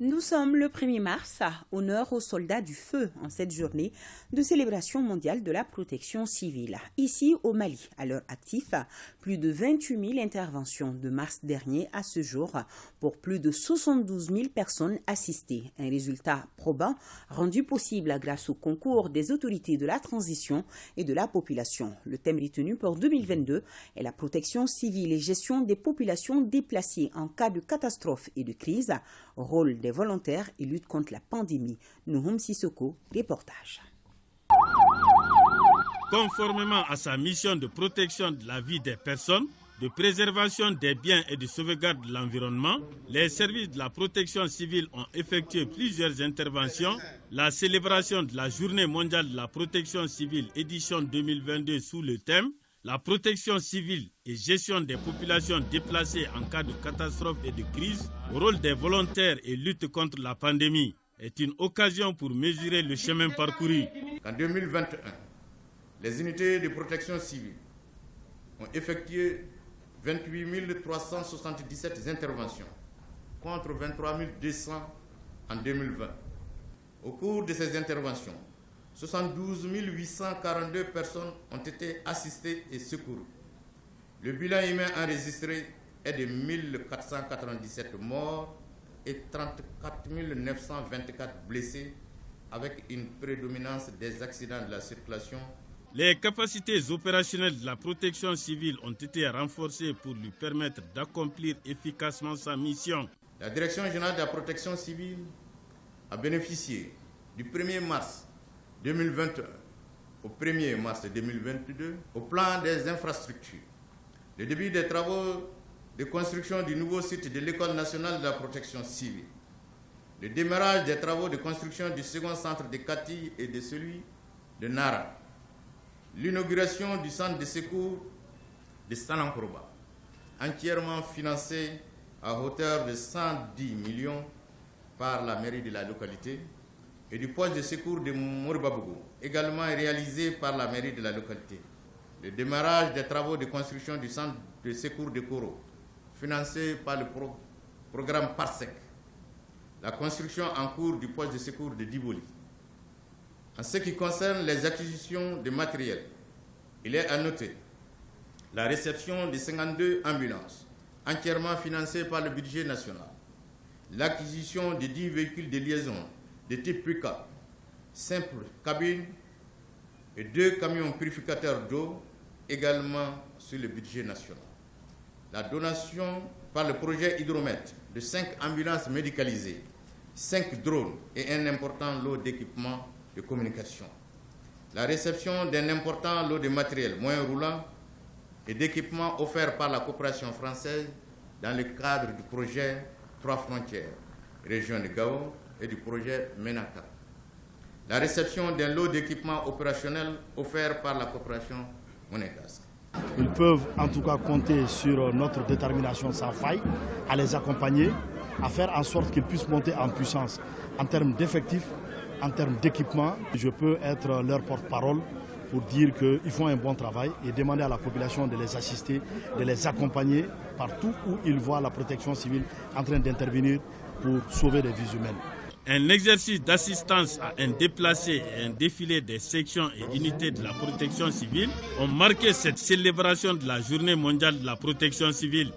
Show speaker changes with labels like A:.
A: Nous sommes le 1er mars, honneur aux soldats du feu en cette journée de célébration mondiale de la protection civile. Ici au Mali, à l'heure actif, plus de 28 000 interventions de mars dernier à ce jour pour plus de 72 000 personnes assistées. Un résultat probant rendu possible grâce au concours des autorités de la transition et de la population. Le thème retenu pour 2022 est la protection civile et gestion des populations déplacées en cas de catastrophe et de crise, rôle des volontaires et lutte contre la pandémie. Nouhoum Sissoko, reportage.
B: Conformément à sa mission de protection de la vie des personnes, de préservation des biens et de sauvegarde de l'environnement, les services de la protection civile ont effectué plusieurs interventions. La célébration de la Journée mondiale de la protection civile édition 2022 sous le thème « La protection civile et gestion des populations déplacées en cas de catastrophe et de crise, rôle des volontaires et lutte contre la pandémie » est une occasion pour mesurer le chemin parcouru.
C: En 2021, les unités de protection civile ont effectué 28 377 interventions contre 23 200 en 2020. Au cours de ces interventions, 72 842 personnes ont été assistées et secourues. Le bilan humain enregistré est de 1497 morts et 34 924 blessés, avec une prédominance des accidents de la circulation.
B: Les capacités opérationnelles de la protection civile ont été renforcées pour lui permettre d'accomplir efficacement sa mission.
C: La Direction générale de la protection civile a bénéficié du 1er mars 2021 au 1er mars 2022 au plan des infrastructures. Le début des travaux de construction du nouveau site de l'École nationale de la protection civile. Le démarrage des travaux de construction du second centre de Kati et de celui de Nara. L'inauguration du centre de secours de Sanankoroba, entièrement financé à hauteur de 110 millions par la mairie de la localité, et du poste de secours de Mourbabougou, également réalisé par la mairie de la localité. Le démarrage des travaux de construction du centre de secours de Koro, financé par le programme PARSEC. La construction en cours du poste de secours de Diboli. En ce qui concerne les acquisitions de matériel, il est à noter la réception de 52 ambulances, entièrement financées par le budget national, l'acquisition de 10 véhicules de liaison de type pick-up, simple cabine et 2 camions purificateurs d'eau, également sur le budget national. La donation par le projet Hydromètre de 5 ambulances médicalisées, 5 drones et un important lot d'équipements de communication. La réception d'un important lot de matériel moyen roulant et d'équipements offerts par la coopération française dans le cadre du projet 3 frontières, région de Gao, et du projet MENACA. La réception d'un lot d'équipements opérationnels offerts par la coopération monégasque.
D: Ils peuvent en tout cas compter sur notre détermination sans faille à les accompagner, à faire en sorte qu'ils puissent monter en puissance en termes d'effectifs, en termes d'équipement. Je peux être leur porte-parole pour dire qu'ils font un bon travail et demander à la population de les assister, de les accompagner partout où ils voient la protection civile en train d'intervenir pour sauver des vies humaines.
B: Un exercice d'assistance à un déplacé et un défilé des sections et unités de la protection civile ont marqué cette célébration de la Journée mondiale de la protection civile.